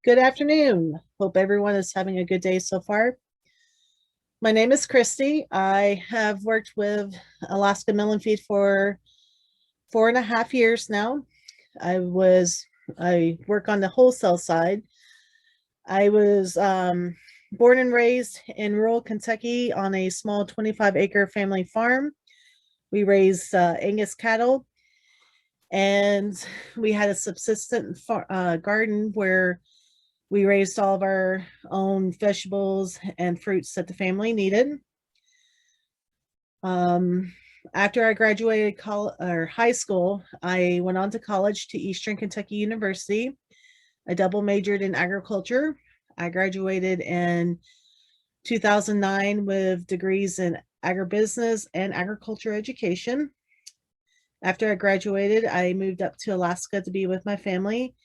Good afternoon. Hope everyone is having a good day so far. My name is Christy. I have worked with Alaska Mill and Feed for 4.5 years now. I work on the wholesale side. I was born and raised in rural Kentucky on a small 25-acre family farm. We raised Angus cattle, and we had a subsistent garden where we raised all of our own vegetables and fruits that the family needed. After I graduated high school, I went on to college to Eastern Kentucky University. I double majored in agriculture. I graduated in 2009 with degrees in agribusiness and agriculture education. After I graduated, I moved up to Alaska to be with my family,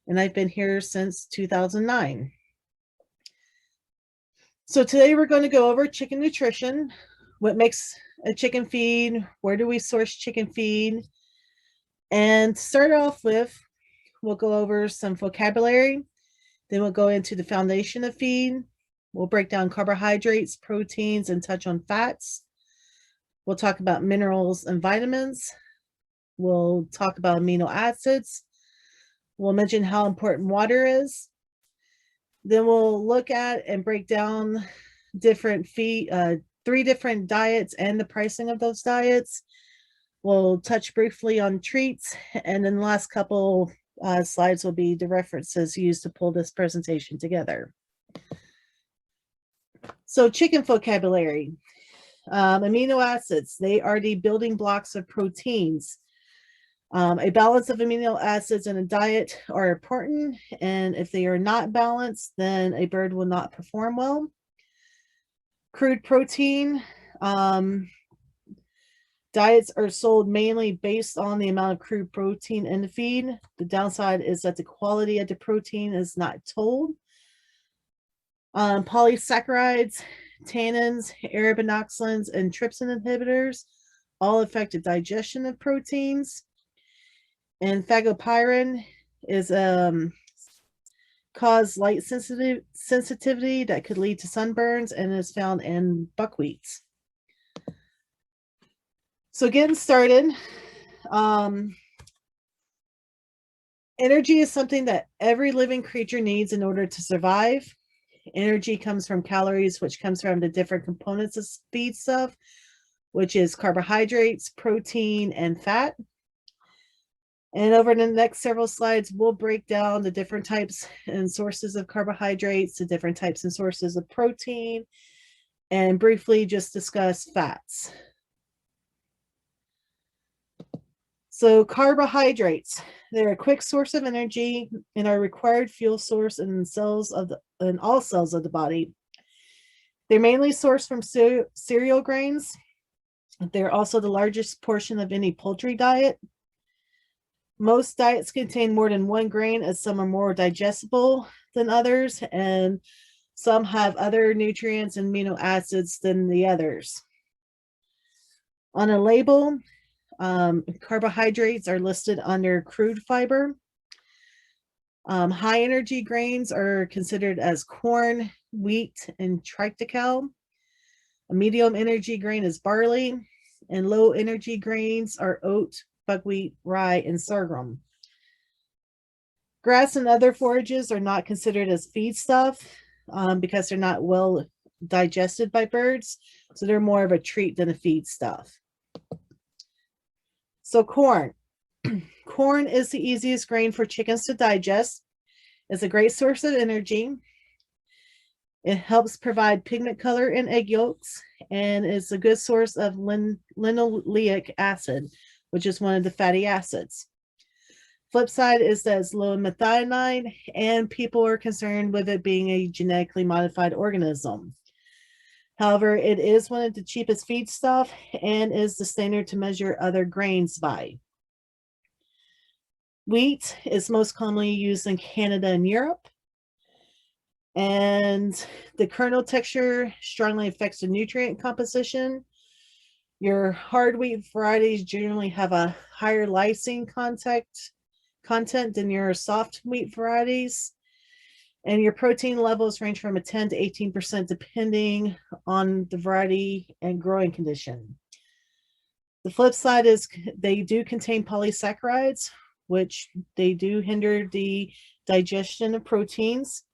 and I've been here since 2009. So today we're going to go over chicken nutrition, what makes a chicken feed, where do we source chicken feed, and to start off with, we'll go over some vocabulary, then we'll go into the foundation of feed, we'll break down carbohydrates, proteins, and touch on fats. We'll talk about minerals and vitamins. We'll talk about amino acids. We'll mention how important water is. Then we'll look at and break down different feed, 3 different diets and the pricing of those diets. We'll touch briefly on treats, and then the last couple slides will be the references used to pull this presentation together. So chicken vocabulary. Amino acids, they are the building blocks of proteins. A balance of amino acids in a diet are important, and if they are not balanced, then a bird will not perform well. Crude protein. Diets are sold mainly based on the amount of crude protein in the feed. The downside is that the quality of the protein is not told. Polysaccharides, tannins, arabinoxins, and trypsin inhibitors all affect the digestion of proteins. And phagopyrin is cause light sensitivity that could lead to sunburns and is found in buckwheat. So getting started, energy is something that every living creature needs in order to survive. Energy comes from calories, which comes from the different components of feed stuff, which is carbohydrates, protein, and fat. And over the next several slides, we'll break down the different types and sources of carbohydrates, the different types and sources of protein, and briefly just discuss fats. So carbohydrates, they're a quick source of energy and are a required fuel source in all cells of the body. They're mainly sourced from cereal grains. They're also the largest portion of any poultry diet. Most diets contain more than one grain, as some are more digestible than others, and some have other nutrients and amino acids than the others. On a label, carbohydrates are listed under crude fiber. High energy grains are considered as corn, wheat, and triticale. A medium energy grain is barley, and low energy grains are oat, buckwheat, rye, and sorghum. Grass and other forages are not considered as feedstuff because they're not well digested by birds, so they're more of a treat than a feedstuff. So corn. Corn is the easiest grain for chickens to digest. It's a great source of energy. It helps provide pigment color in egg yolks, and is a good source of linoleic acid, which is one of the fatty acids. Flip side is that it's low in methionine, and people are concerned with it being a genetically modified organism. However, it is one of the cheapest feedstuff and is the standard to measure other grains by. Wheat is most commonly used in Canada and Europe, and the kernel texture strongly affects the nutrient composition. Your hard wheat varieties generally have a higher lysine content than your soft wheat varieties. And your protein levels range from a 10 to 18% depending on the variety and growing condition. The flip side is they do contain polysaccharides, which they do hinder the digestion of proteins.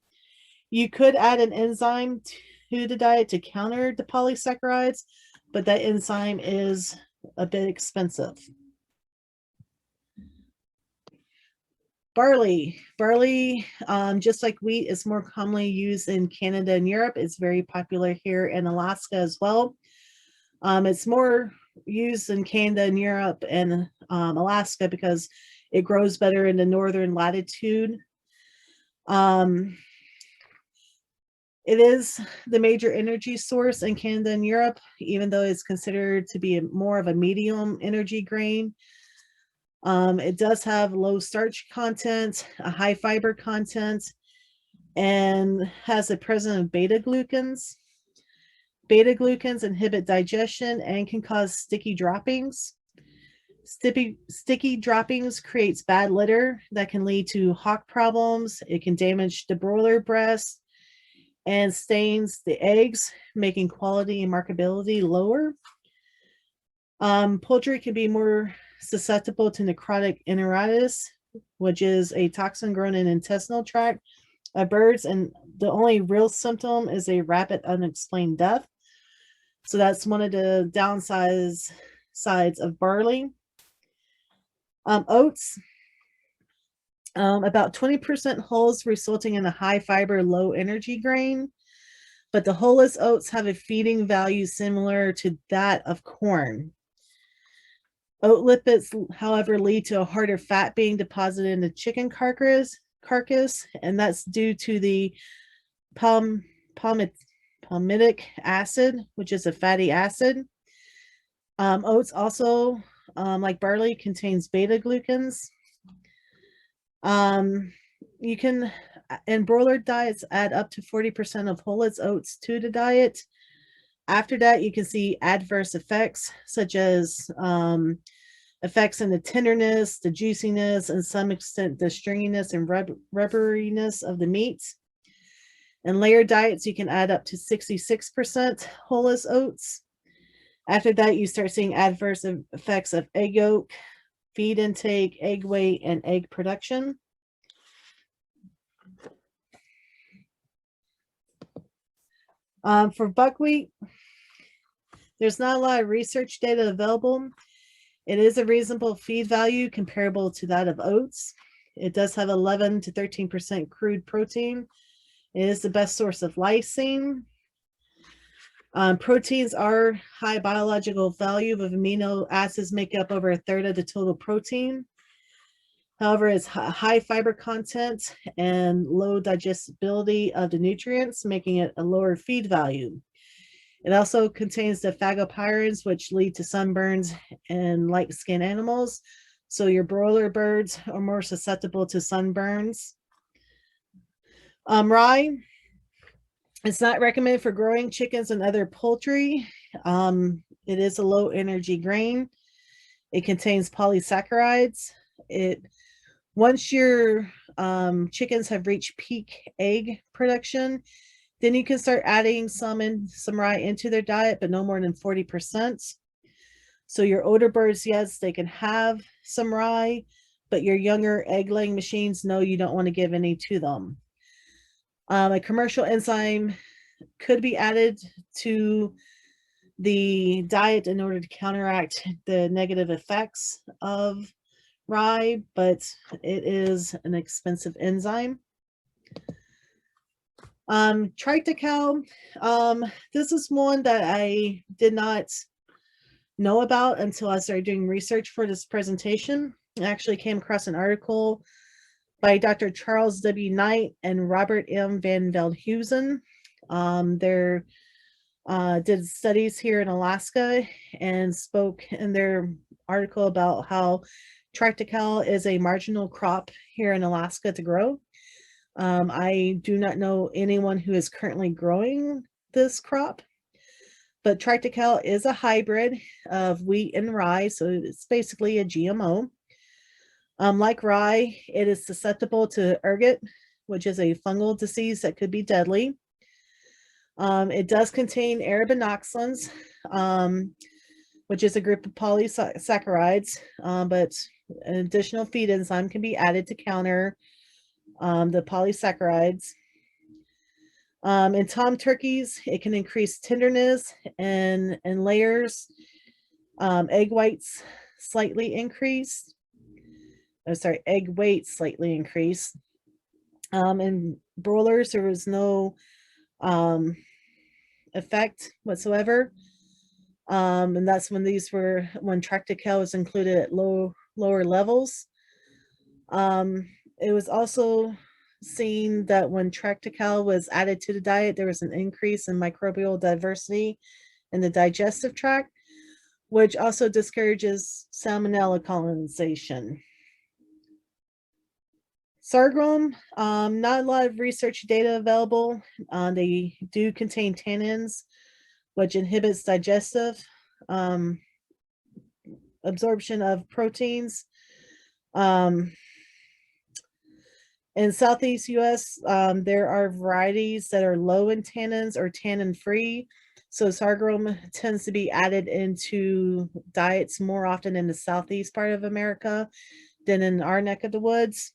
You could add an enzyme to the diet to counter the polysaccharides, but that enzyme is a bit expensive. Barley. Barley, just like wheat, is more commonly used in Canada and Europe. It's very popular here in Alaska as well. It's more used in Canada and Europe and Alaska because it grows better in the northern latitude. It is the major energy source in Canada and Europe, even though it's considered to be more of a medium energy grain. It does have low starch content, a high fiber content, and has a presence of beta-glucans. Beta-glucans inhibit digestion and can cause sticky droppings. Sticky droppings creates bad litter that can lead to hawk problems. It can damage the broiler breast and stains the eggs, making quality and marketability lower. Poultry can be more susceptible to necrotic enteritis, which is a toxin grown in the intestinal tract of birds, and the only real symptom is a rapid unexplained death. So that's one of the sides of barley. Oats, about 20% hulls, resulting in a high fiber, low energy grain, but the hulless oats have a feeding value similar to that of corn. Oat lipids, however, lead to a harder fat being deposited in the chicken carcass, and that's due to the palmitic acid, which is a fatty acid. Oats also, like barley, contains beta-glucans. You can, in broiler diets, add up to 40% of whole oats to the diet. After that, you can see adverse effects, such as effects in the tenderness, the juiciness, and some extent the stringiness and rubberiness of the meats. In layered diets, you can add up to 66% whole oats. After that, you start seeing adverse effects of egg yolk, feed intake, egg weight, and egg production. For buckwheat, there's not a lot of research data available. It is a reasonable feed value comparable to that of oats. It does have 11 to 13% crude protein. It is the best source of lysine. Proteins are high biological value of amino acids make up over a third of the total protein. However, it's high fiber content and low digestibility of the nutrients, making it a lower feed value. It also contains the phagopyrins, which lead to sunburns in light-skinned animals. So your broiler birds are more susceptible to sunburns. Rye, it's not recommended for growing chickens and other poultry. It is a low energy grain. It contains polysaccharides. Once your chickens have reached peak egg production, then you can start adding some rye into their diet, but no more than 40%. So your older birds, yes, they can have some rye, but your younger egg-laying machines, no, you don't want to give any to them. A commercial enzyme could be added to the diet in order to counteract the negative effects of rye, but it is an expensive enzyme. TRITICALE, this is one that I did not know about until I started doing research for this presentation. I actually came across an article by Dr. Charles W. Knight and Robert M. Van Veldhuizen. They did studies here in Alaska and spoke in their article about how TRITICALE is a marginal crop here in Alaska to grow. I do not know anyone who is currently growing this crop, but TRITICALE is a hybrid of wheat and rye, so it's basically a GMO. Like rye, it is susceptible to ergot, which is a fungal disease that could be deadly. It does contain arabinoxins, which is a group of polysaccharides, but an additional feed enzyme can be added to counter the polysaccharides. In tom turkeys, it can increase tenderness and layers. Egg whites slightly increased. Oh, sorry, egg weight slightly increased. In broilers, there was no effect whatsoever. And that's when when TRITICALE was included at lower levels. It was also seen that when TRITICALE was added to the diet, there was an increase in microbial diversity in the digestive tract, which also discourages salmonella colonization. Sorghum, not a lot of research data available. They do contain tannins, which inhibits digestive absorption of proteins. In Southeast US, there are varieties that are low in tannins or tannin-free. So sorghum tends to be added into diets more often in the southeast part of America than in our neck of the woods.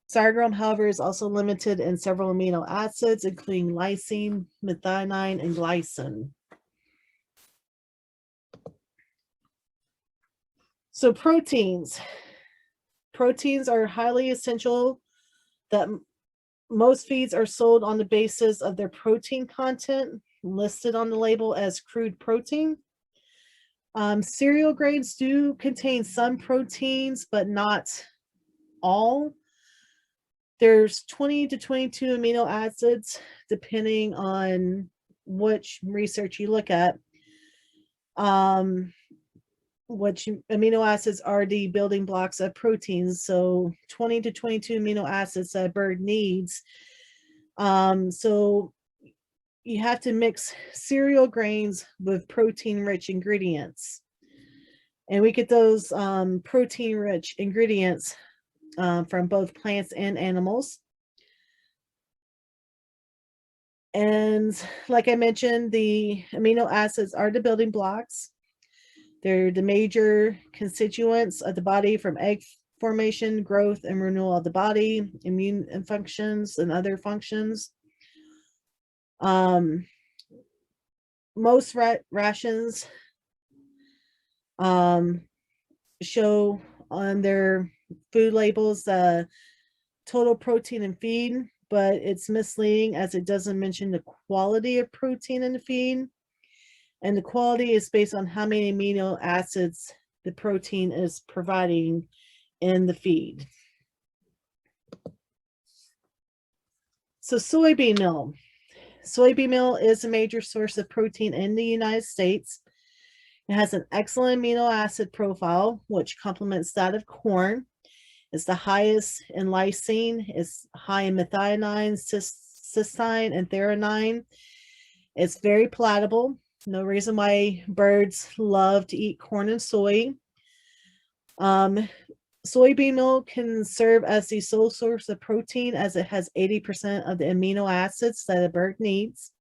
Sorghum, however, is also limited in several amino acids, including lysine, methionine, and glycine. So proteins. Proteins are highly essential. That most feeds are sold on the basis of their protein content, listed on the label as crude protein. Cereal grains do contain some proteins, but not all. There's 20 to 22 amino acids, depending on which research you look at. Which amino acids are the building blocks of proteins. So 20 to 22 amino acids that a bird needs. So you have to mix cereal grains with protein-rich ingredients. And we get those protein-rich ingredients from both plants and animals. And like I mentioned, the amino acids are the building blocks. They're the major constituents of the body, from egg formation, growth, and renewal of the body, immune functions, and other functions. Most rations show on their food labels total protein and feed, but it's misleading as it doesn't mention the quality of protein in the feed. And the quality is based on how many amino acids the protein is providing in the feed. So soybean meal. Soybean meal is a major source of protein in the United States. It has an excellent amino acid profile, which complements that of corn. It's the highest in lysine. It's high in methionine, cysteine, and threonine. It's very palatable. No reason why birds love to eat corn and soy. Soybean meal can serve as the sole source of protein, as it has 80% of the amino acids that a bird needs.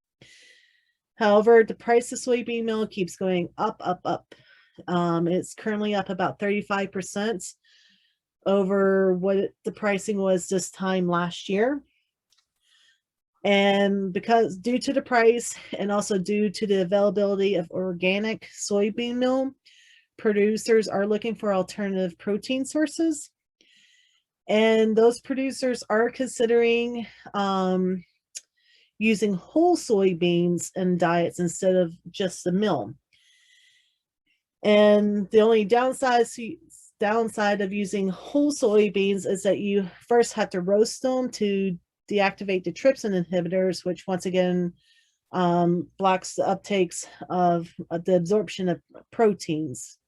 However, the price of soybean meal keeps going up. It's currently up about 35% over what the pricing was this time last year. And due to the price and also due to the availability of organic soybean meal, producers are looking for alternative protein sources. And those producers are considering using whole soybeans in diets instead of just the meal. And the only downside of using whole soybeans is that you first have to roast them to deactivate the trypsin inhibitors, which once again blocks the uptakes of the absorption of proteins.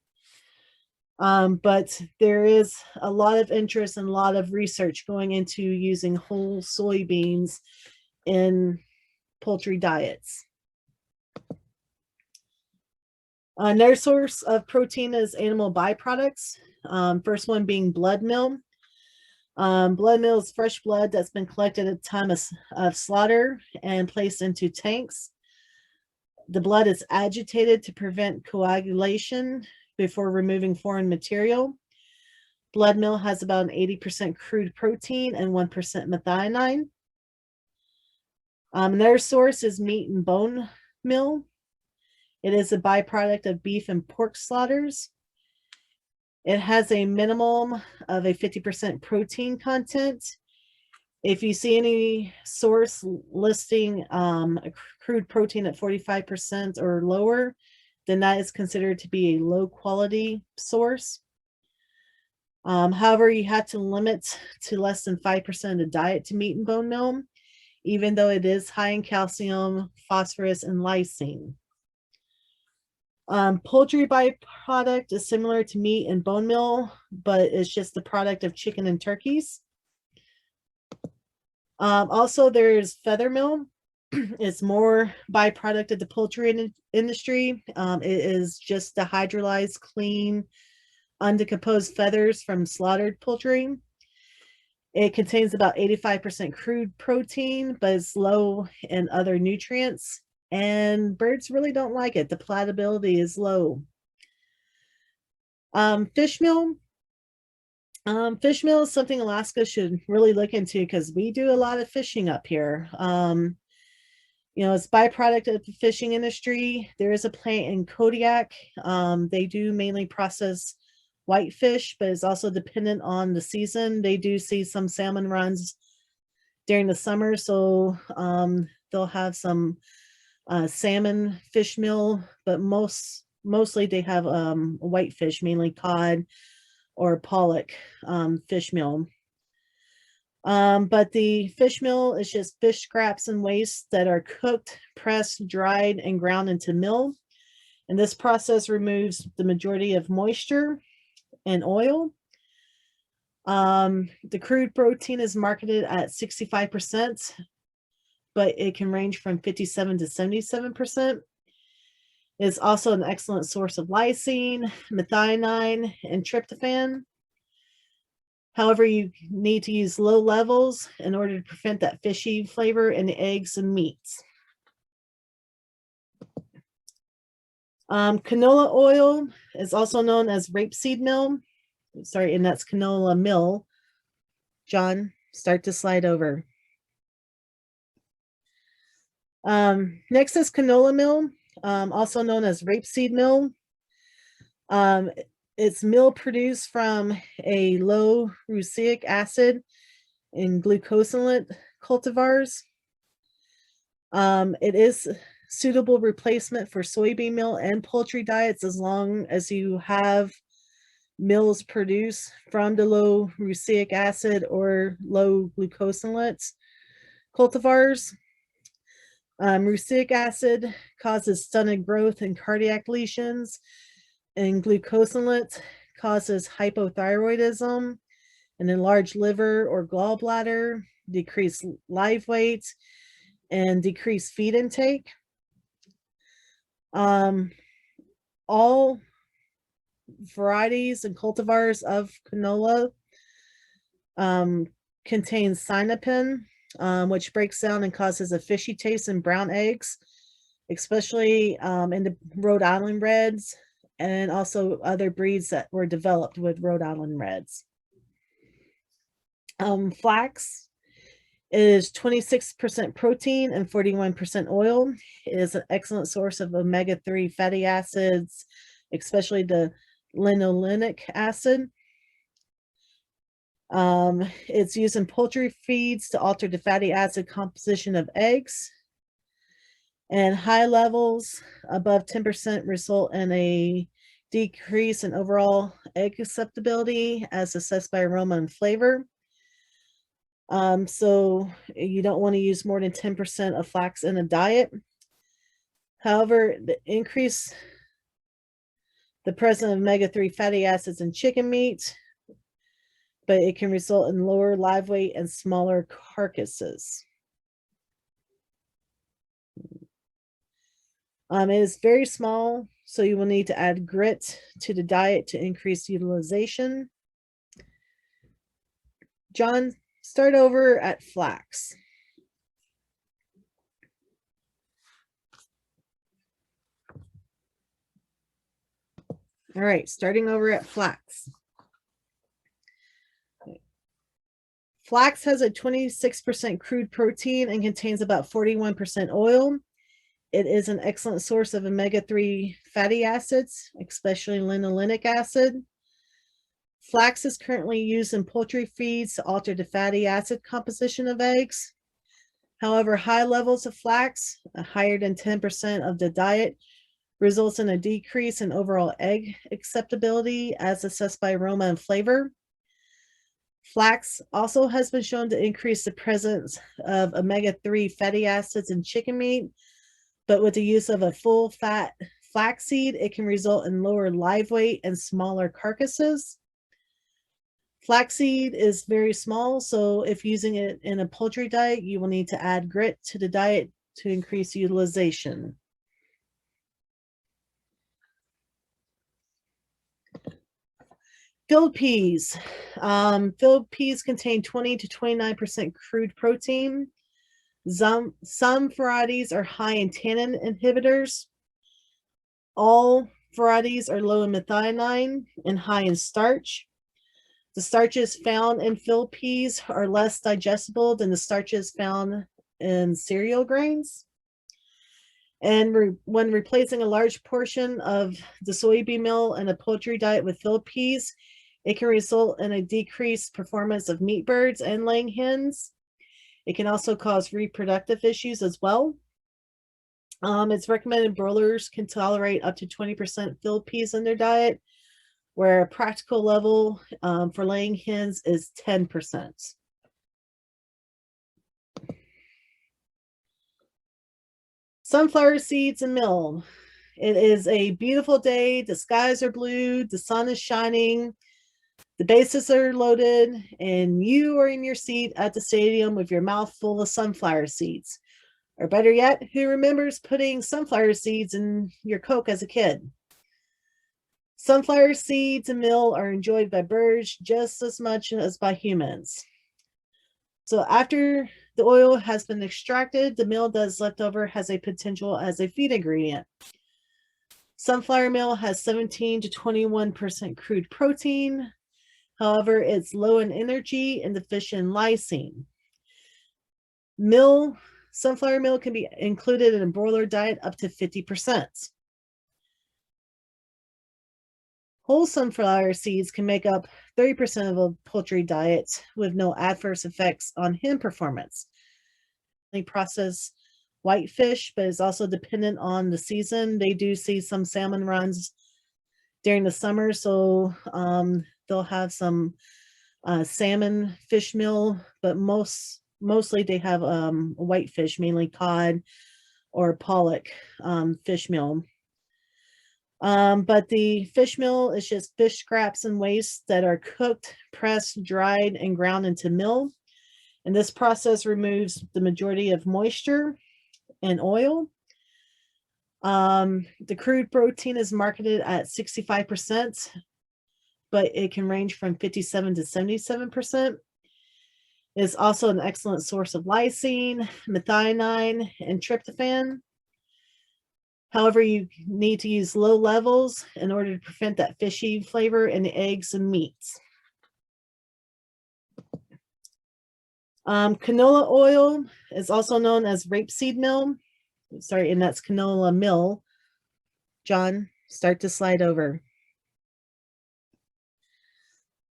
But there is a lot of interest and a lot of research going into using whole soybeans in poultry diets. Another source of protein is animal byproducts. First one being blood meal. Blood meal is fresh blood that's been collected at the time of slaughter and placed into tanks. The blood is agitated to prevent coagulation before removing foreign material. Blood meal has about an 80% crude protein and 1% methionine. Another source is meat and bone meal. It is a byproduct of beef and pork slaughters. It has a minimum of a 50% protein content. If you see any source listing a crude protein at 45% or lower, then that is considered to be a low quality source. However, you have to limit to less than 5% of the diet to meat and bone meal, even though it is high in calcium, phosphorus, and lysine. Poultry byproduct is similar to meat and bone meal, but it's just the product of chicken and turkeys. Also, there's feather meal. It's more byproduct of the poultry industry. It is just the hydrolyzed, clean, undecomposed feathers from slaughtered poultry. It contains about 85% crude protein, but it's low in other nutrients, and birds really don't like it. The palatability is low. Fish meal. Fish meal is something Alaska should really look into because we do a lot of fishing up here. You know, it's byproduct of the fishing industry. There is a plant in Kodiak. They do mainly process whitefish, but it's also dependent on the season. They do see some salmon runs during the summer, so they'll have some salmon fish meal, but mostly they have whitefish, mainly cod or pollock fish meal. But the fish meal is just fish scraps and wastes that are cooked, pressed, dried, and ground into meal. And this process removes the majority of moisture and oil. The crude protein is marketed at 65%, but it can range from 57 to 77%. It's also an excellent source of lysine, methionine, and tryptophan. However, you need to use low levels in order to prevent that fishy flavor in the eggs and meats. Canola oil is also known as rapeseed meal. Sorry, and that's canola meal. John, start the slide over. Next is canola meal, also known as rapeseed meal. It's meal produced from a low rusic acid and glucosinate cultivars. It is suitable replacement for soybean meal and poultry diets as long as you have meals produced from the low rusic acid or low glucosinate cultivars. Rusic acid causes stunted growth and cardiac lesions, and glucosinate causes hypothyroidism, an enlarged liver or gallbladder, decreased live weight, and decreased feed intake. All varieties and cultivars of canola contain sinapin, which breaks down and causes a fishy taste in brown eggs, especially in the Rhode Island Reds, and also other breeds that were developed with Rhode Island Reds. Flax is 26% protein and 41% oil. It is an excellent source of omega-3 fatty acids, especially the linolenic acid. It's used in poultry feeds to alter the fatty acid composition of eggs. And high levels above 10% result in a decrease in overall egg acceptability as assessed by aroma and flavor. So you don't want to use more than 10% of flax in a diet. However, the presence of omega-3 fatty acids in chicken meat, but it can result in lower live weight and smaller carcasses. It is very small, so you will need to add grit to the diet to increase utilization. John, start over at flax. All right, starting over at flax. Flax has a 26% crude protein and contains about 41% oil. It is an excellent source of omega-3 fatty acids, especially linolenic acid. Flax is currently used in poultry feeds to alter the fatty acid composition of eggs. However, high levels of flax, higher than 10% of the diet, results in a decrease in overall egg acceptability as assessed by aroma and flavor. Flax also has been shown to increase the presence of omega-3 fatty acids in chicken meat, but with the use of a full fat flaxseed, it can result in lower live weight and smaller carcasses. Flaxseed is very small, so if using it in a poultry diet, you will need to add grit to the diet to increase utilization. Filled peas. Filled peas contain 20 to 29% crude protein. Some varieties are high in tannin inhibitors. All varieties are low in methionine and high in starch. The starches found in filled peas are less digestible than the starches found in cereal grains. And when replacing a large portion of the soybean meal in a poultry diet with filled peas, it can result in a decreased performance of meat birds and laying hens. It can also cause reproductive issues as well. It's recommended broilers can tolerate up to 20% filled peas in their diet, where a practical level for laying hens is 10%. Sunflower seeds and meal. It is a beautiful day. The skies are blue. The sun is shining. The bases are loaded, and you are in your seat at the stadium with your mouth full of sunflower seeds. Or better yet, who remembers putting sunflower seeds in your Coke as a kid? Sunflower seeds and meal are enjoyed by birds just as much as by humans. So after the oil has been extracted, the meal that's left over has a potential as a feed ingredient. Sunflower meal has 17 to 21% crude protein. However, it's low in energy and deficient in lysine. Sunflower meal can be included in a broiler diet up to 50%. Whole sunflower seeds can make up 30% of a poultry diet with no adverse effects on hen performance. They process whitefish, but it's also dependent on the season. They do see some salmon runs during the summer, so they'll have some salmon fish meal, but mostly they have whitefish, mainly cod or pollock fish meal. But the fish meal is just fish scraps and waste that are cooked, pressed, dried, and ground into meal. And this process removes the majority of moisture and oil. The crude protein is marketed at 65%, but it can range from 57 to 77%. It's also an excellent source of lysine, methionine, and tryptophan. However, you need to use low levels in order to prevent that fishy flavor in the eggs and meats. Canola oil is also known as rapeseed meal. Sorry, and that's canola meal. John, start to slide over.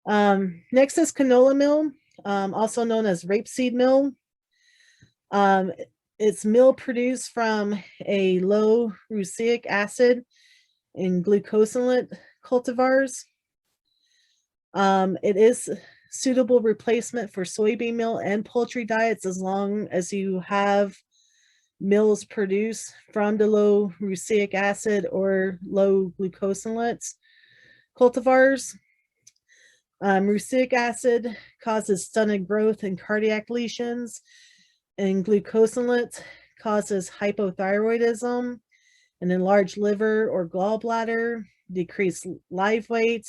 Next is canola meal, also known as rapeseed meal. It's meal produced from a low rusic acid and glucosinate cultivars. It is suitable replacement for soybean meal and poultry diets as long as you have meals produced from the low rusic acid or low glucosinate cultivars. Rusic acid causes stunted growth and cardiac lesions, and glucosinate causes hypothyroidism, an enlarged liver or gallbladder, decreased live weight,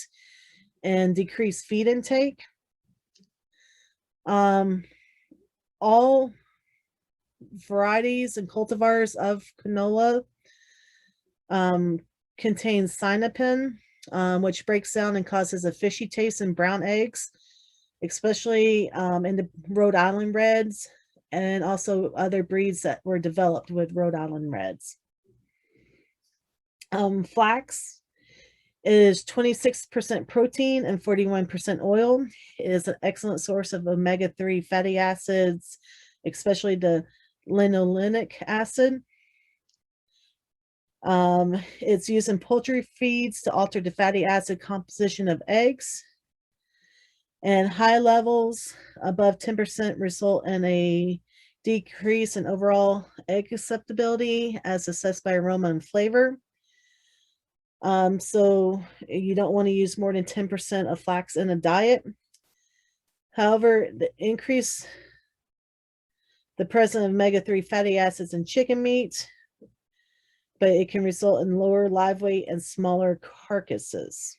and decreased feed intake. All varieties and cultivars of canola contains cyanapin, which breaks down and causes a fishy taste in brown eggs, especially in the Rhode Island Reds, and also other breeds that were developed with Rhode Island Reds. Flax is 26% protein and 41% oil. It is an excellent source of omega-3 fatty acids, especially the linoleic acid. It's used in poultry feeds to alter the fatty acid composition of eggs. And high levels above 10% result in a decrease in overall egg acceptability as assessed by aroma and flavor. So you don't want to use more than 10% of flax in a diet. However, the presence of omega-3 fatty acids in chicken meat, but it can result in lower live weight and smaller carcasses.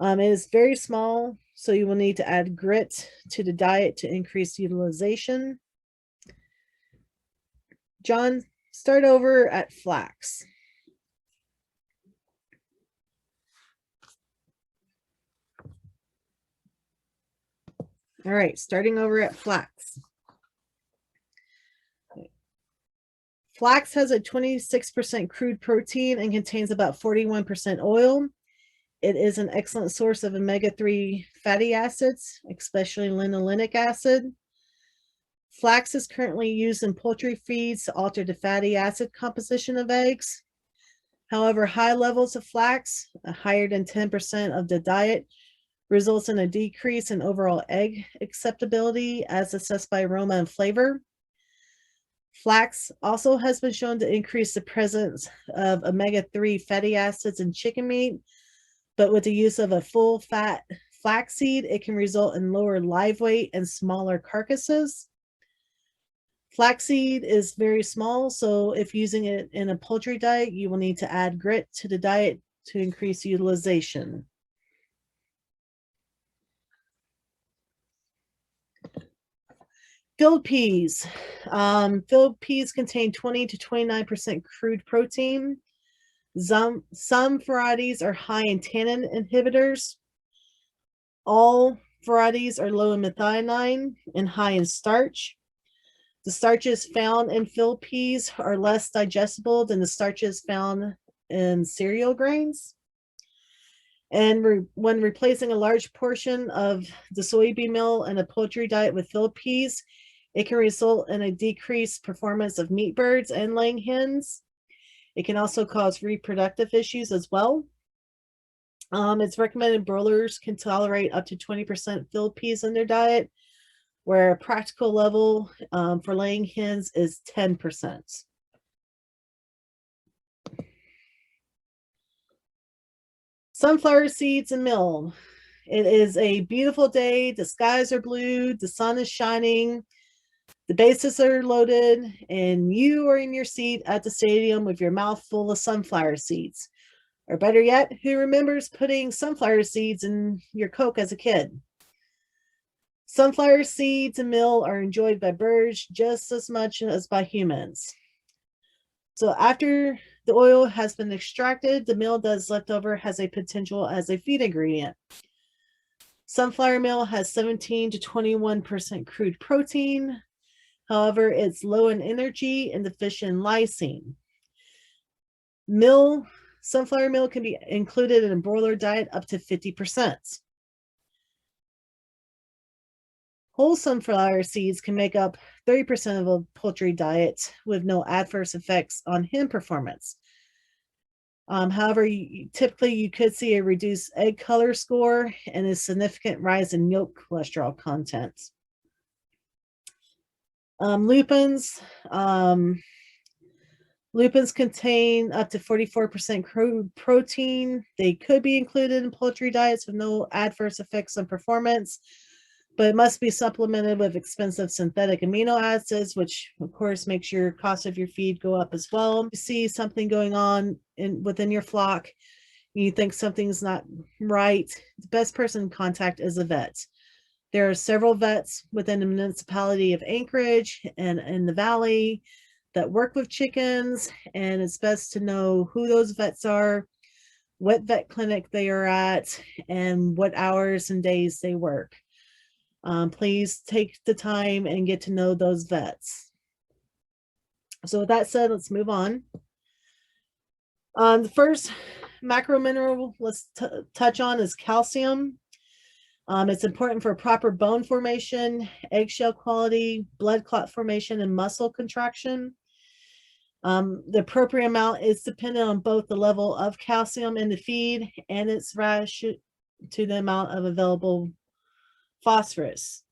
It is very small, so you will need to add grit to the diet to increase utilization. John, start over at flax. All right, starting over at flax. Flax has a 26% crude protein and contains about 41% oil. It is an excellent source of omega-3 fatty acids, especially linoleic acid. Flax is currently used in poultry feeds to alter the fatty acid composition of eggs. However, high levels of flax, higher than 10% of the diet, results in a decrease in overall egg acceptability as assessed by aroma and flavor. Flax also has been shown to increase the presence of omega-3 fatty acids in chicken meat, but with the use of a full fat flaxseed, it can result in lower live weight and smaller carcasses. Flaxseed is very small, so if using it in a poultry diet, you will need to add grit to the diet to increase utilization. Filled peas. Filled peas contain 20 to 29% crude protein. Some varieties are high in tannin inhibitors. All varieties are low in methionine and high in starch. The starches found in filled peas are less digestible than the starches found in cereal grains. And when replacing a large portion of the soybean meal in a poultry diet with filled peas, it can result in a decreased performance of meat birds and laying hens. It can also cause reproductive issues as well. It's recommended broilers can tolerate up to 20% filled peas in their diet, where a practical level for laying hens is 10%. Sunflower seeds and meal. It is a beautiful day. The skies are blue. The sun is shining. The bases are loaded, and you are in your seat at the stadium with your mouth full of sunflower seeds. Or better yet, who remembers putting sunflower seeds in your Coke as a kid? Sunflower seeds and meal are enjoyed by birds just as much as by humans. So after the oil has been extracted, the meal that's left over has a potential as a feed ingredient. Sunflower meal has 17 to 21% crude protein. However, it's low in energy and deficient in lysine. Sunflower meal can be included in a broiler diet up to 50%. Whole sunflower seeds can make up 30% of a poultry diet with no adverse effects on hen performance. However, typically you could see a reduced egg color score and a significant rise in yolk cholesterol content. Lupins. Lupins contain up to 44% crude protein. They could be included in poultry diets with no adverse effects on performance, but it must be supplemented with expensive synthetic amino acids, which of course makes your cost of your feed go up as well. If you see something going on within your flock, you think something's not right, the best person to contact is a vet. There are several vets within the municipality of Anchorage and in the valley that work with chickens, and it's best to know who those vets are, what vet clinic they are at, and what hours and days they work. Please take the time and get to know those vets. So with that said, let's move on. The first macro mineral let's touch on is calcium. It's important for proper bone formation, eggshell quality, blood clot formation, and muscle contraction. The appropriate amount is dependent on both the level of calcium in the feed and its ratio to the amount of available phosphorus.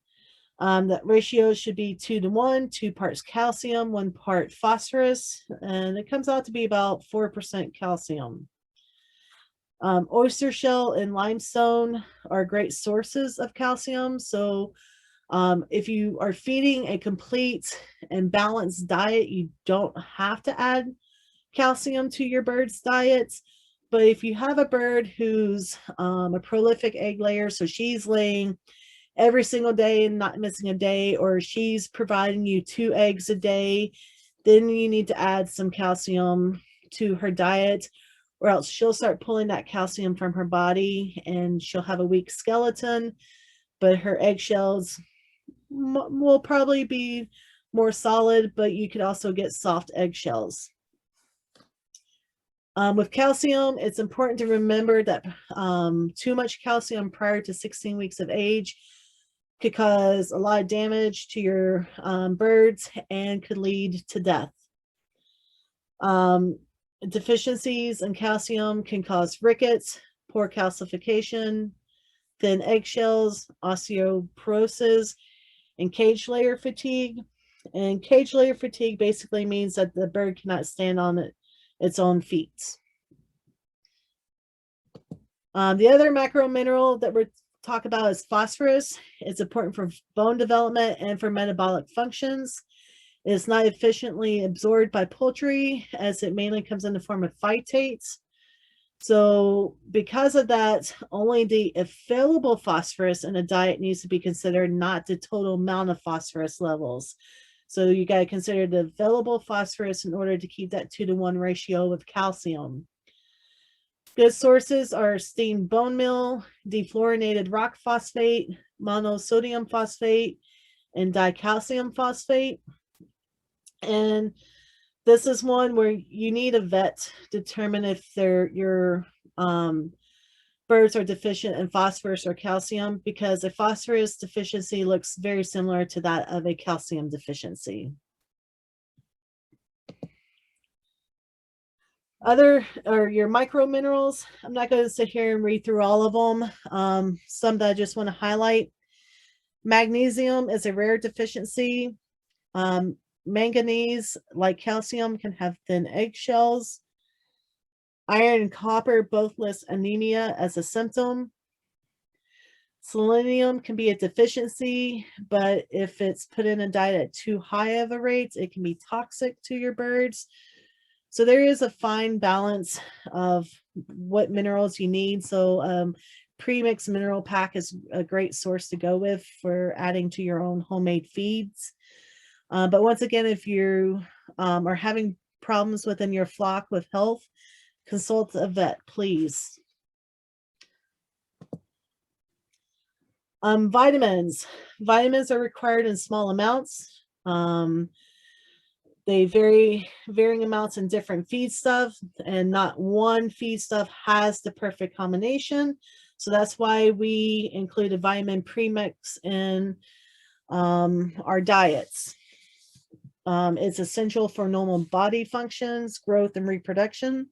That ratio should be 2 to 1, 2 parts calcium, 1 part phosphorus, and it comes out to be about 4% calcium. Oyster shell and limestone are great sources of calcium. So if you are feeding a complete and balanced diet, you don't have to add calcium to your bird's diets. But if you have a bird who's a prolific egg layer, so she's laying every single day and not missing a day, or she's providing you 2 eggs a day, then you need to add some calcium to her diet, or else she'll start pulling that calcium from her body and she'll have a weak skeleton, but her eggshells will probably be more solid, but you could also get soft eggshells. With calcium, it's important to remember that too much calcium prior to 16 weeks of age could cause a lot of damage to your birds and could lead to death. Deficiencies in calcium can cause rickets, poor calcification, thin eggshells, osteoporosis, and cage layer fatigue. And cage layer fatigue basically means that the bird cannot stand on its own feet. The other macro mineral that we're talking about is phosphorus. It's important for bone development and for metabolic functions. It's not efficiently absorbed by poultry as it mainly comes in the form of phytates. So because of that, only the available phosphorus in a diet needs to be considered, not the total amount of phosphorus levels. So you got to consider the available phosphorus in order to keep that 2 to 1 ratio with calcium. Good sources are steamed bone meal, defluorinated rock phosphate, monosodium phosphate, and dicalcium phosphate. And this is one where you need a vet to determine if your birds are deficient in phosphorus or calcium, because a phosphorus deficiency looks very similar to that of a calcium deficiency. Other are your micro minerals. I'm not going to sit here and read through all of them. Some that I just want to highlight. Magnesium is a rare deficiency. Manganese, like calcium, can have thin eggshells. Iron and copper both list anemia as a symptom. Selenium can be a deficiency, but if it's put in a diet at too high of a rate, it can be toxic to your birds. So there is a fine balance of what minerals you need. So pre-mixed mineral pack is a great source to go with for adding to your own homemade feeds. But once again, if you are having problems within your flock with health, consult a vet, please. Vitamins. Vitamins are required in small amounts. They vary varying amounts in different feedstuffs, and not one feedstuff has the perfect combination. So that's why we include a vitamin premix in our diets. It's essential for normal body functions, growth, and reproduction.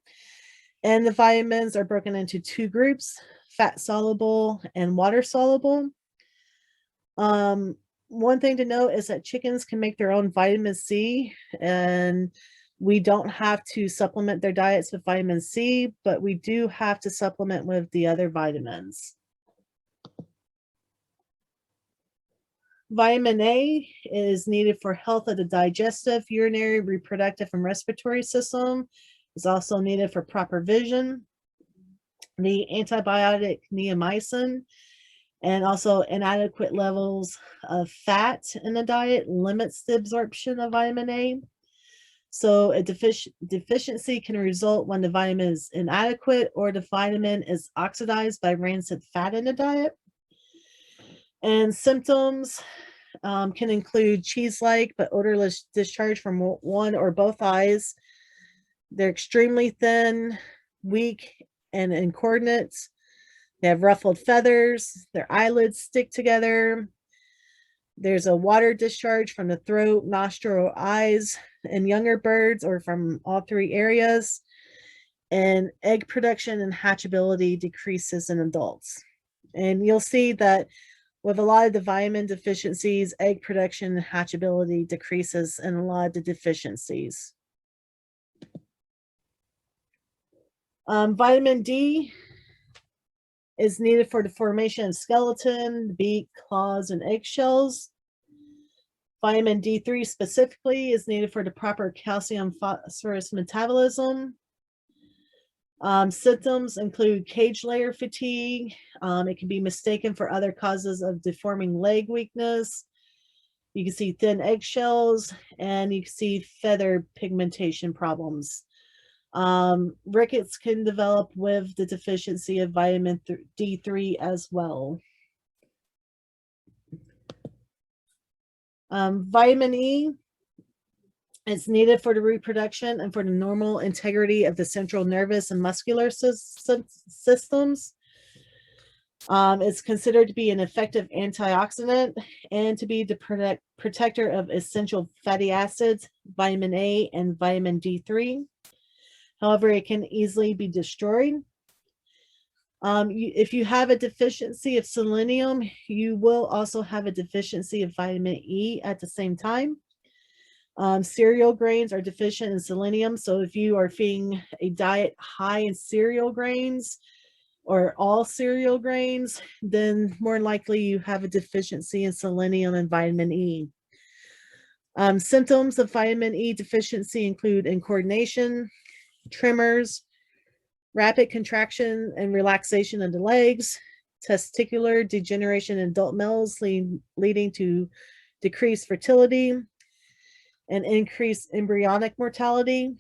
And the vitamins are broken into 2 groups, fat soluble and water soluble. One thing to note is that chickens can make their own vitamin C, and we don't have to supplement their diets with vitamin C, but we do have to supplement with the other vitamins. Vitamin A is needed for health of the digestive, urinary, reproductive, and respiratory system. It's also needed for proper vision. the antibiotic neomycin, and also inadequate levels of fat in the diet limits the absorption of vitamin A. So a deficiency can result when the vitamin is inadequate or the vitamin is oxidized by rancid fat in the diet. And symptoms can include cheese-like but odorless discharge from one or both eyes. They're extremely thin, weak, and incoordinate. They have ruffled feathers. Their eyelids stick together. There's a water discharge from the throat, nostril, or eyes in younger birds or from all three areas. And egg production and hatchability decreases in adults. And you'll see that with a lot of the vitamin deficiencies, egg production and hatchability decreases in a lot of the deficiencies. Vitamin D is needed for the formation of skeleton, beak, claws, and eggshells. Vitamin D3 specifically is needed for the proper calcium phosphorus metabolism. Symptoms include cage layer fatigue. It can be mistaken for other causes of deforming leg weakness. You can see thin eggshells, and you can see feather pigmentation problems. Rickets can develop with the deficiency of vitamin D3 as well. Vitamin E is needed for the reproduction and for the normal integrity of the central nervous and muscular systems. It's considered to be an effective antioxidant and to be the protector of essential fatty acids, vitamin A and vitamin D3. However, it can easily be destroyed. If you have a deficiency of selenium, you will also have a deficiency of vitamin E at the same time. Cereal grains are deficient in selenium, so if you are feeding a diet high in cereal grains or all cereal grains, then more likely you have a deficiency in selenium and vitamin E. Symptoms of vitamin E deficiency include incoordination, tremors, rapid contraction and relaxation of the legs, testicular degeneration in adult males leading to decreased fertility and increased embryonic mortality.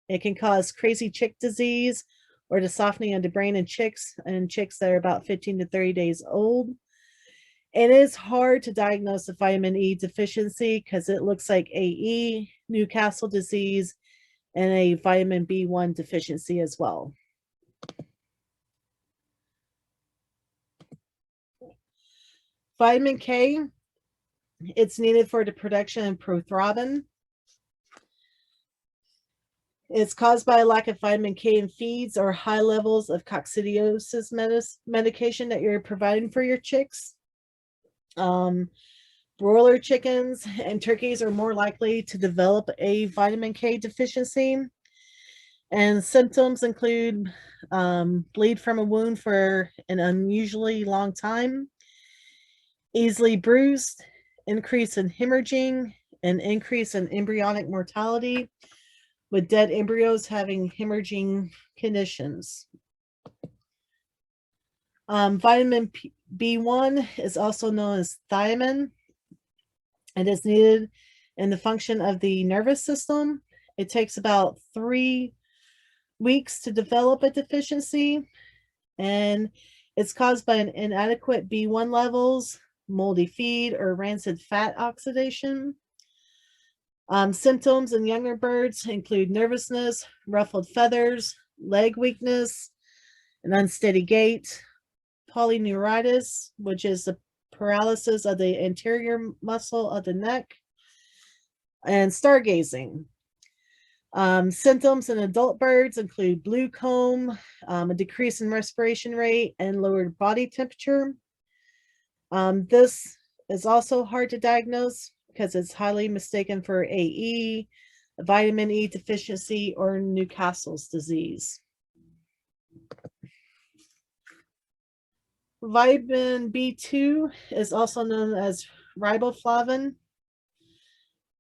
It can cause crazy chick disease or the softening of the brain in chicks that are about 15 to 30 days old. It is hard to diagnose a vitamin E deficiency because it looks like AE, Newcastle disease, and a vitamin B1 deficiency as well. Vitamin K, it's needed for the production of prothrombin. It's caused by a lack of vitamin K in feeds or high levels of coccidiosis medication that you're providing for your chicks. Broiler chickens and turkeys are more likely to develop a vitamin K deficiency. And symptoms include bleed from a wound for an unusually long time, easily bruised, increase in hemorrhaging, and increase in embryonic mortality, with dead embryos having hemorrhaging conditions. Vitamin B1 is also known as thiamine. It is needed in the function of the nervous system. It takes about 3 weeks to develop a deficiency, and it's caused by an inadequate B1 levels, moldy feed, or rancid fat oxidation. Symptoms in younger birds include nervousness, ruffled feathers, leg weakness, an unsteady gait, polyneuritis, which is the paralysis of the anterior muscle of the neck, and stargazing. Symptoms in adult birds include blue comb, a decrease in respiration rate, and lowered body temperature. This is also hard to diagnose because it's highly mistaken for AE, vitamin E deficiency, or Newcastle's disease. Vitamin B2 is also known as riboflavin.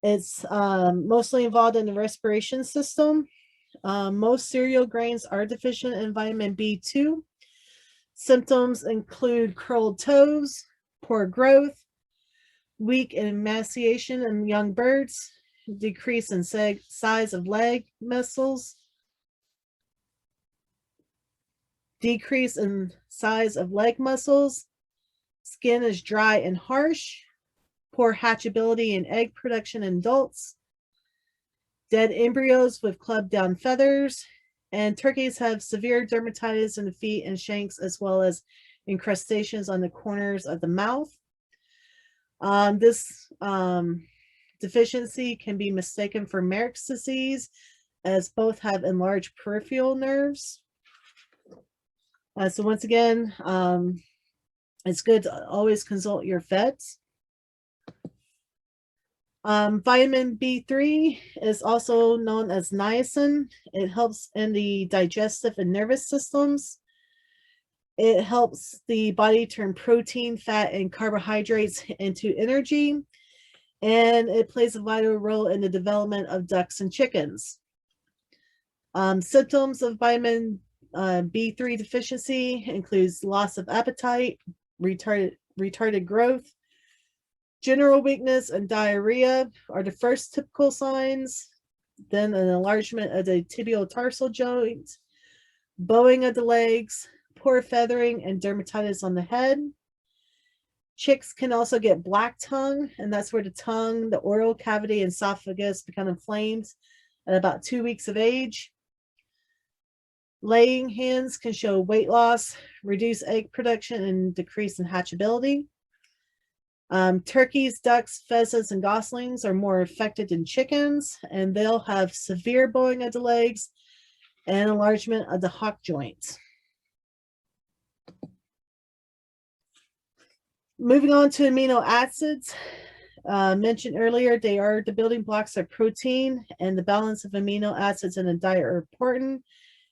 It's mostly involved in the respiration system. Most cereal grains are deficient in vitamin B2. Symptoms include curled toes, poor growth, weak emaciation in young birds, decrease in size of leg muscles, decrease in size of leg muscles, skin is dry and harsh, poor hatchability and egg production in adults, dead embryos with clubbed down feathers, and turkeys have severe dermatitis in the feet and shanks, as well as incrustations on the corners of the mouth. This deficiency can be mistaken for Merrick's disease, as both have enlarged peripheral nerves. So once again, it's good to always consult your vets. Vitamin B3 is also known as niacin. It helps in the digestive and nervous systems. It helps the body turn protein, fat, and carbohydrates into energy. And it plays a vital role in the development of ducks and chickens. Symptoms of vitamin B3 deficiency includes loss of appetite, retarded growth, general weakness, and diarrhea are the first typical signs. Then an enlargement of the tibial tarsal joint, bowing of the legs, poor feathering, and dermatitis on the head. Chicks can also get black tongue, and that's where the tongue, the oral cavity, and esophagus become inflamed at about 2 weeks of age. Laying hens can show weight loss, reduce egg production, and decrease in hatchability. Turkeys, ducks, pheasants, and goslings are more affected than chickens, and they'll have severe bowing of the legs and enlargement of the hock joints. Moving on to amino acids. Mentioned earlier, they are the building blocks of protein, and the balance of amino acids in a diet are important.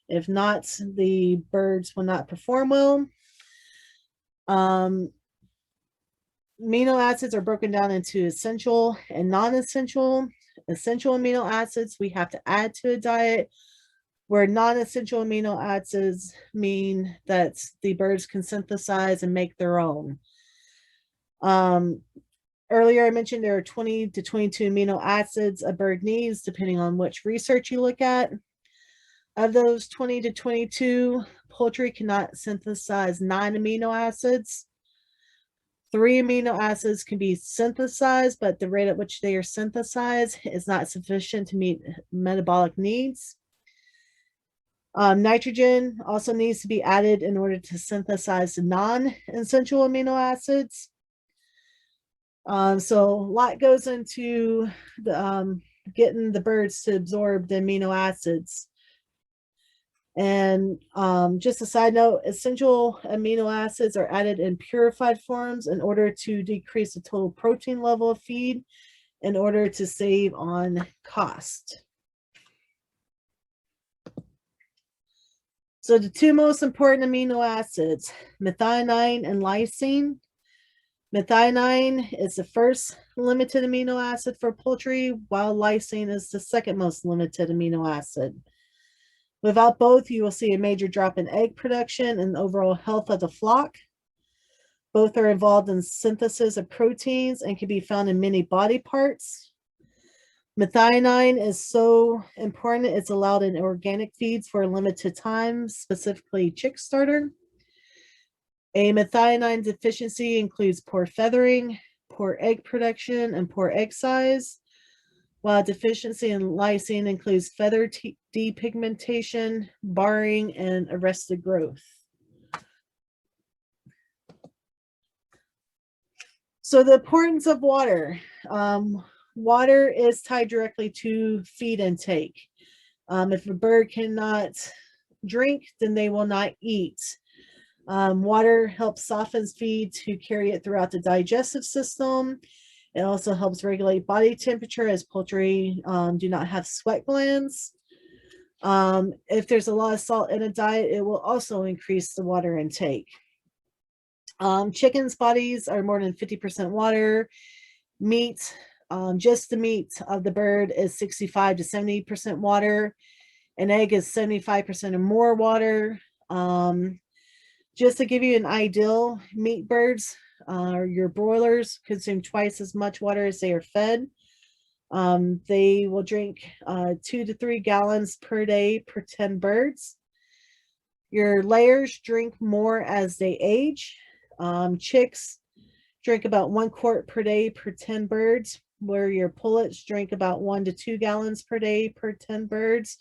If not, the birds will not perform well. Amino acids are broken down into essential and non-essential. Essential amino acids we have to add to a diet, where non-essential amino acids mean that the birds can synthesize and make their own. Earlier I mentioned there are 20 to 22 amino acids a bird needs, depending on which research you look at. Of those 20 to 22, poultry cannot synthesize 9 amino acids. 3 amino acids can be synthesized, but the rate at which they are synthesized is not sufficient to meet metabolic needs. Nitrogen also needs to be added in order to synthesize the non-essential amino acids. So a lot goes into the, getting the birds to absorb the amino acids. And just a side note, essential amino acids are added in purified forms in order to decrease the total protein level of feed in order to save on cost. So the two most important amino acids, methionine and lysine. Methionine is the first limited amino acid for poultry, while lysine is the second most limited amino acid. Without both, you will see a major drop in egg production and overall health of the flock. Both are involved in synthesis of proteins and can be found in many body parts. Methionine is so important it's allowed in organic feeds for a limited time, specifically chick starter. A methionine deficiency includes poor feathering, poor egg production, and poor egg size, while deficiency in lysine includes feather depigmentation, barring, and arrested growth. So the importance of water. Water is tied directly to feed intake. If a bird cannot drink, then they will not eat. Water helps soften feed to carry it throughout the digestive system. It also helps regulate body temperature, as poultry do not have sweat glands. If there's a lot of salt in a diet, it will also increase the water intake. Chickens' bodies are more than 50% water. Meat, just the meat of the bird is 65 to 70% water. An egg is 75% or more water. Just to give you an ideal, meat birds, your broilers consume twice as much water as they are fed. They will drink 2 to 3 gallons per day per 10 birds. Your layers drink more as they age. Chicks drink about 1 quart per day per 10 birds, where your pullets drink about 1 to 2 gallons per day per 10 birds.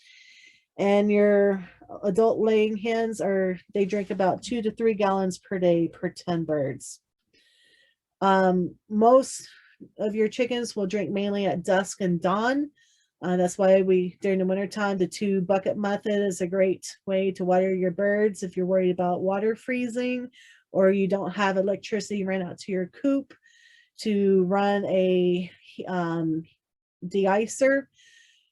And your adult laying hens they drink about 2 to 3 gallons per day per 10 birds. Most of your chickens will drink mainly at dusk and dawn. That's why during the wintertime, the 2 bucket method is a great way to water your birds if you're worried about water freezing or you don't have electricity ran out to your coop to run a de-icer.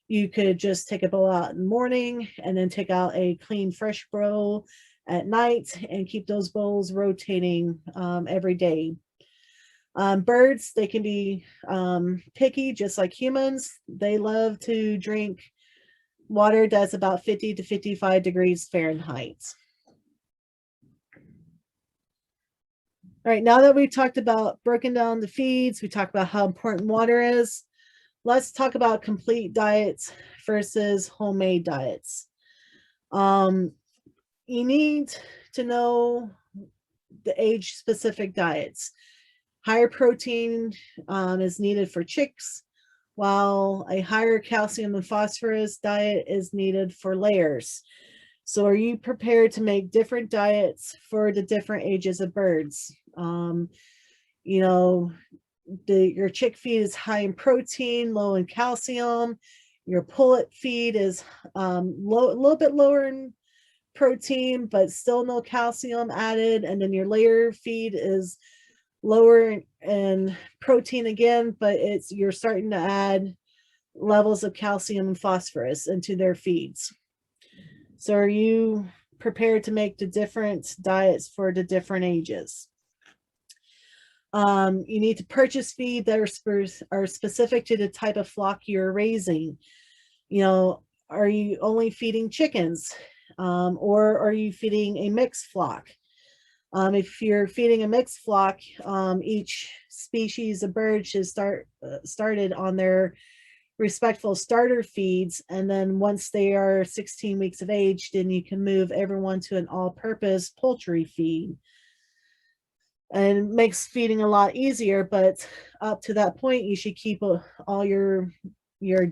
You could just take a bowl out in the morning and then take out a clean, fresh bowl at night and keep those bowls rotating every day. Birds, they can be picky just like humans. They love to drink water that's about 50 to 55 degrees Fahrenheit. All right, now that we've talked about broken down the feeds, we talked about how important water is. Let's talk about complete diets versus homemade diets. You need to know the age-specific diets. Higher protein is needed for chicks, while a higher calcium and phosphorus diet is needed for layers. So are you prepared to make different diets for the different ages of birds? You know, your chick feed is high in protein, low in calcium. Your pullet feed is a little bit lower in protein, but still no calcium added. And then your layer feed is lower in protein again, but you're starting to add levels of calcium and phosphorus into their feeds. So are you prepared to make the different diets for the different ages? You need to purchase feed that are specific to the type of flock you're raising. You know, are you only feeding chickens or are you feeding a mixed flock? If you're feeding a mixed flock, each species of bird should started on their respectful starter feeds, and then once they are 16 weeks of age, then you can move everyone to an all-purpose poultry feed. And it makes feeding a lot easier, but up to that point, you should keep all your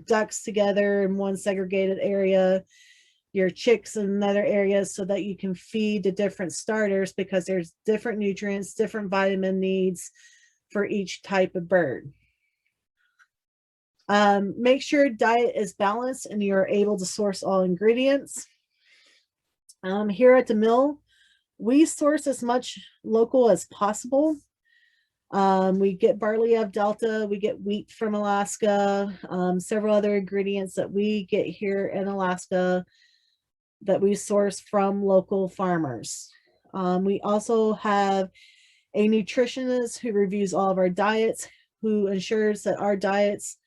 ducks together in one segregated area, your chicks in another area, so that you can feed the different starters, because there's different nutrients, different vitamin needs for each type of bird. Make sure diet is balanced and you're able to source all ingredients. Here at the mill, we source as much local as possible. We get barley out of Delta, we get wheat from Alaska, several other ingredients that we get here in Alaska that we source from local farmers. We also have a nutritionist who reviews all of our diets, who ensures that our diets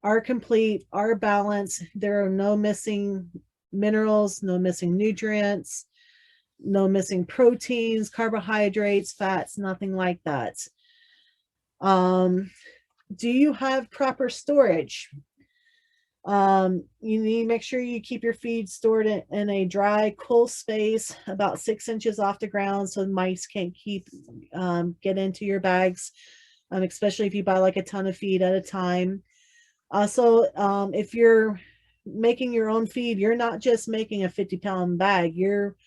are complete, are balanced. There are no missing minerals, no missing nutrients, no missing proteins, carbohydrates, fats, nothing like that. Do you have proper storage? You need to make sure you keep your feed stored in a dry, cool space about 6 inches off the ground so mice can't get into your bags, especially if you buy like a ton of feed at a time. Also, if you're making your own feed, you're not just making a 50-pound bag. You're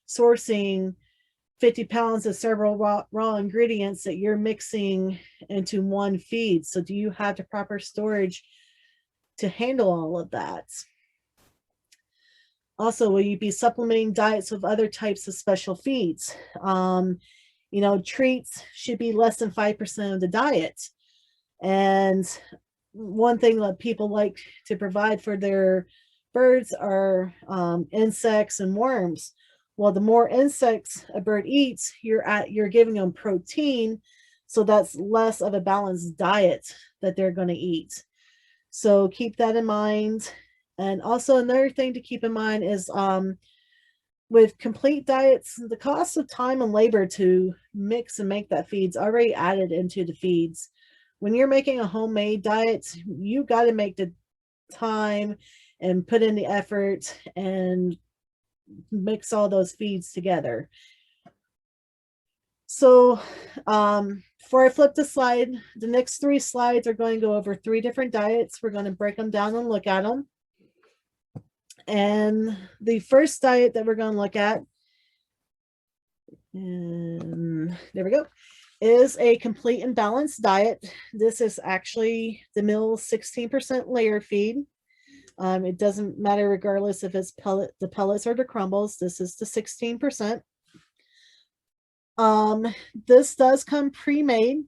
sourcing 50 pounds of several raw ingredients that you're mixing into one feed. So do you have the proper storage to handle all of that? Also, will you be supplementing diets with other types of special feeds? You know, treats should be less than 5% of the diet. And one thing that people like to provide for their birds are insects and worms. Well, the more insects a bird eats, you're giving them protein, so that's less of a balanced diet that they're going to eat. So keep that in mind. And also another thing to keep in mind is with complete diets, the cost of time and labor to mix and make that feed's already added into the feeds. When you're making a homemade diet, you got to make the time and put in the effort and mix all those feeds together. So before I flip the slide, the next 3 slides are going to go over 3 different diets. We're going to break them down and look at them. And the first diet that we're going to look at, and there we go, is a complete and balanced diet. This is actually the Mill 16% layer feed. It doesn't matter regardless if it's the pellets or the crumbles. This is the 16%. This does come pre-made.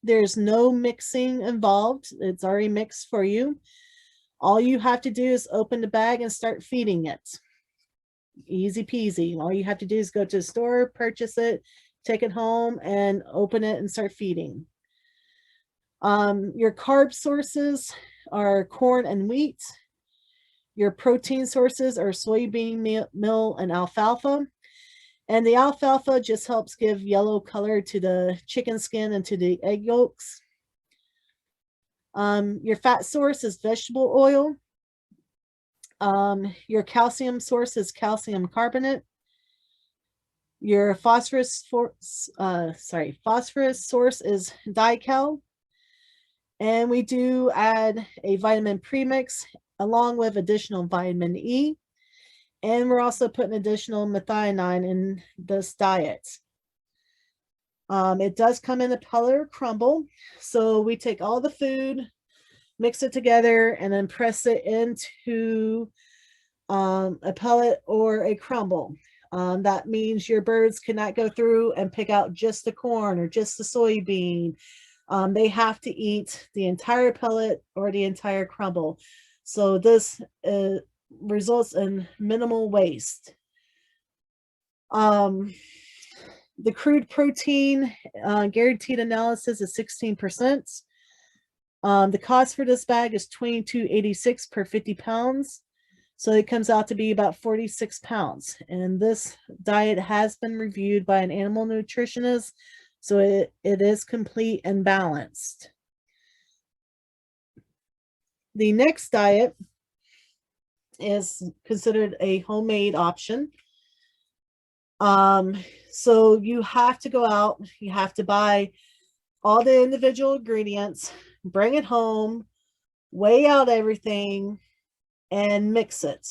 There's no mixing involved. It's already mixed for you. All you have to do is open the bag and start feeding it. Easy peasy. All you have to do is go to the store, purchase it, take it home, and open it and start feeding. Your carb sources are corn and wheat. Your protein sources are soybean meal and alfalfa. And the alfalfa just helps give yellow color to the chicken skin and to the egg yolks. Your fat source is vegetable oil. Your calcium source is calcium carbonate. Your phosphorus source is DiCal. And we do add a vitamin premix along with additional vitamin E. And we're also putting additional methionine in this diet. It does come in a pellet or crumble. So we take all the food, mix it together, and then press it into a pellet or a crumble. That means your birds cannot go through and pick out just the corn or just the soybean. They have to eat the entire pellet or the entire crumble. So this results in minimal waste. The crude protein guaranteed analysis is 16%. The cost for this bag is $22.86 per 50 pounds. So it comes out to be about 46 pounds. And this diet has been reviewed by an animal nutritionist. So it is complete and balanced. The next diet is considered a homemade option. So you have to go out, you have to buy all the individual ingredients, bring it home, weigh out everything, and mix it.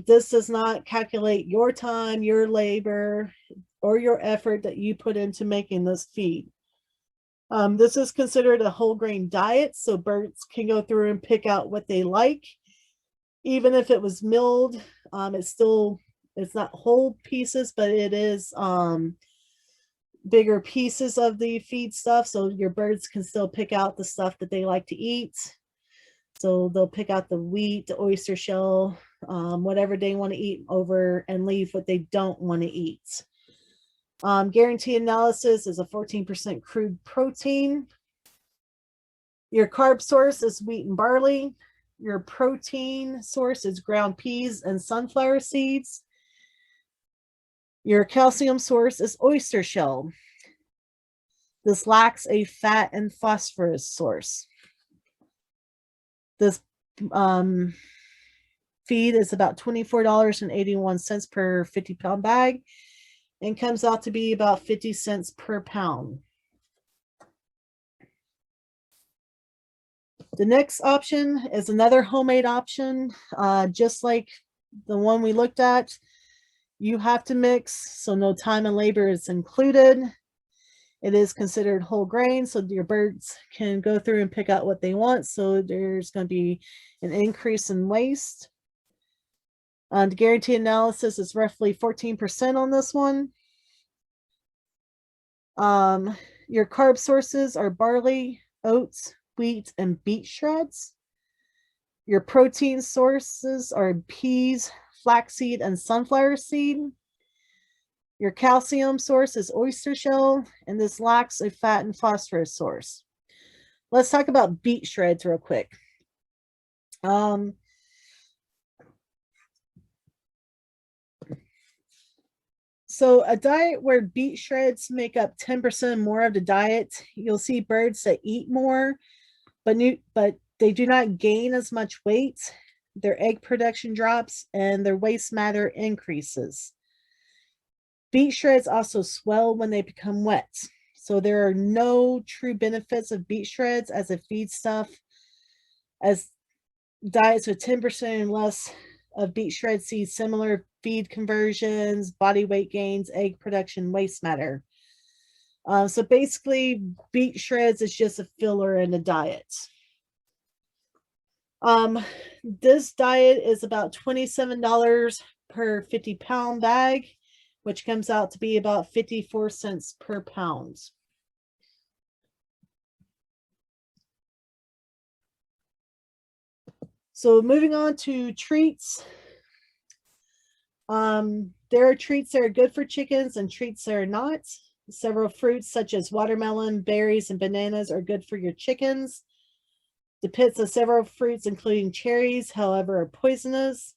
This does not calculate your time, your labor, or your effort that you put into making this feed. This is considered a whole grain diet, so birds can go through and pick out what they like. Even if it was milled, it's not whole pieces, but it is bigger pieces of the feed stuff, so your birds can still pick out the stuff that they like to eat. So they'll pick out the wheat, the oyster shell, whatever they want to eat over and leave what they don't want to eat. Guarantee analysis is a 14% crude protein. Your carb source is wheat and barley. Your protein source is ground peas and sunflower seeds. Your calcium source is oyster shell. This lacks a fat and phosphorus source. This feed is about $24.81 per 50-pound bag and comes out to be about 50 cents per pound. The next option is another homemade option. Just like the one we looked at, you have to mix, so no time and labor is included. It is considered whole grain, so your birds can go through and pick out what they want, so there's going to be an increase in waste. The guarantee analysis is roughly 14% on this one. Your carb sources are barley, oats, wheat, and beet shreds. Your protein sources are peas, flaxseed, and sunflower seed. Your calcium source is oyster shell, and this lacks a fat and phosphorus source. Let's talk about beet shreds real quick. So a diet where beet shreds make up 10% more of the diet, you'll see birds that eat more, but they do not gain as much weight. Their egg production drops and their waste matter increases. Beet shreds also swell when they become wet. So there are no true benefits of beet shreds as a feedstuff, as diets with 10% and less of beet shreds see similar feed conversions, body weight gains, egg production, waste matter. So basically, beet shreds is just a filler in the diet. This diet is about $27 per 50-pound bag, which comes out to be about 54 cents per pound. So moving on to treats. There are treats that are good for chickens and treats that are not. Several fruits such as watermelon, berries, and bananas are good for your chickens. The pits of several fruits, including cherries, however, are poisonous.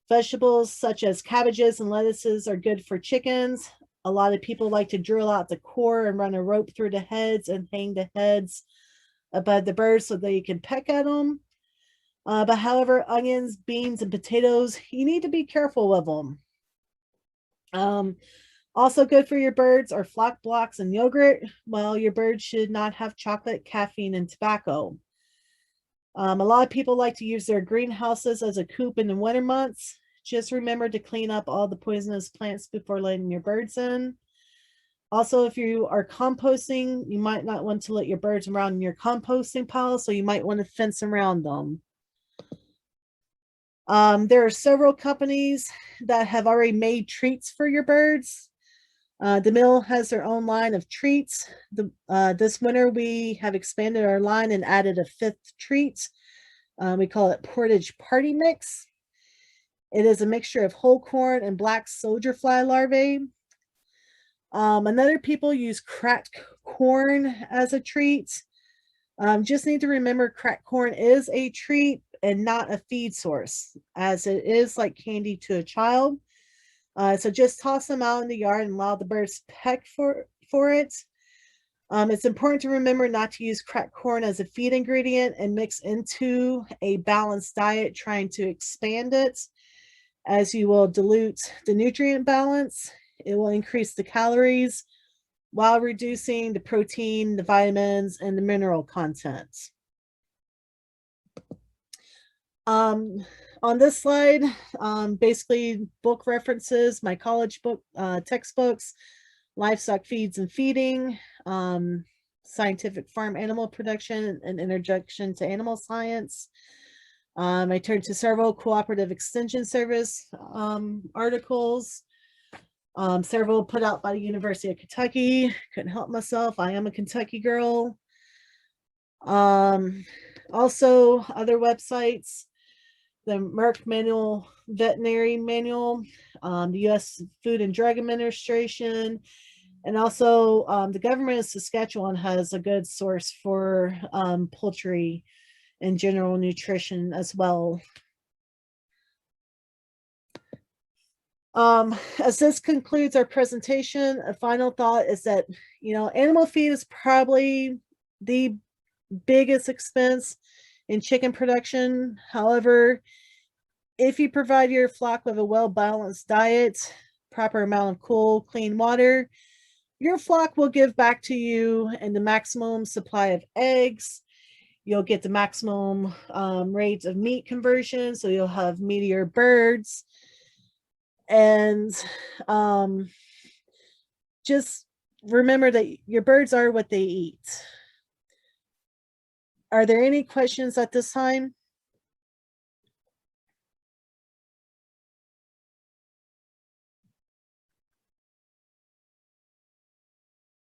Vegetables such as cabbages and lettuces are good for chickens. A lot of people like to drill out the core and run a rope through the heads and hang the heads above the birds so they can peck at them. But however, onions, beans, and potatoes, you need to be careful with them. Also good for your birds are flock blocks and yogurt. Well, your birds should not have chocolate, caffeine, and tobacco. A lot of people like to use their greenhouses as a coop in the winter months. Just remember to clean up all the poisonous plants before letting your birds in. Also, if you are composting, you might not want to let your birds around your composting pile, so you might want to fence around them. There are several companies that have already made treats for your birds. The mill has their own line of treats. This winter, we have expanded our line and added a 5th treat. We call it Portage Party Mix. It is a mixture of whole corn and black soldier fly larvae. Another people use cracked corn as a treat. Just need to remember cracked corn is a treat and not a feed source, as it is like candy to a child. So just toss them out in the yard and allow the birds peck for it. It's important to remember not to use cracked corn as a feed ingredient and mix into a balanced diet trying to expand it, as you will dilute the nutrient balance. It will increase the calories while reducing the protein, the vitamins, and the mineral content. On this slide, basically book references, my college book, textbooks, livestock feeds and feeding, scientific farm animal production, and introduction to animal science. I turned to several cooperative extension service articles, several put out by the University of Kentucky. Couldn't help myself. I am a Kentucky girl. Also other websites, the Merck Manual Veterinary Manual, the U.S. Food and Drug Administration, and also the government of Saskatchewan has a good source for poultry and general nutrition as well. As this concludes our presentation, a final thought is that, animal feed is probably the biggest expense in chicken production. However, if you provide your flock with a well-balanced diet, proper amount of cool, clean water, your flock will give back to you in the maximum supply of eggs. You'll get the maximum rate of meat conversion, so you'll have meatier birds. And just remember that your birds are what they eat. Are there any questions at this time?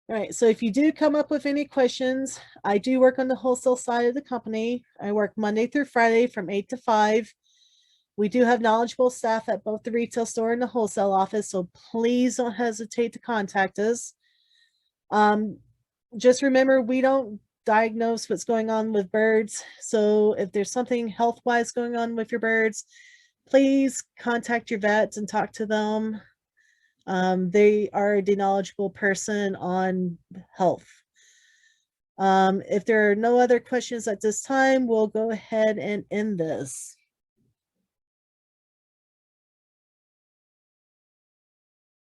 All right, so if you do come up with any questions, I do work on the wholesale side of the company. I work Monday through Friday from 8 to 5. We do have knowledgeable staff at both the retail store and the wholesale office, so please don't hesitate to contact us. Just remember, we don't diagnose what's going on with birds. So if there's something health-wise going on with your birds, please contact your vets and talk to them. They are the knowledgeable person on health. If there are no other questions at this time, we'll go ahead and end this.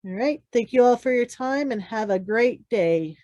All right. Thank you all for your time and have a great day.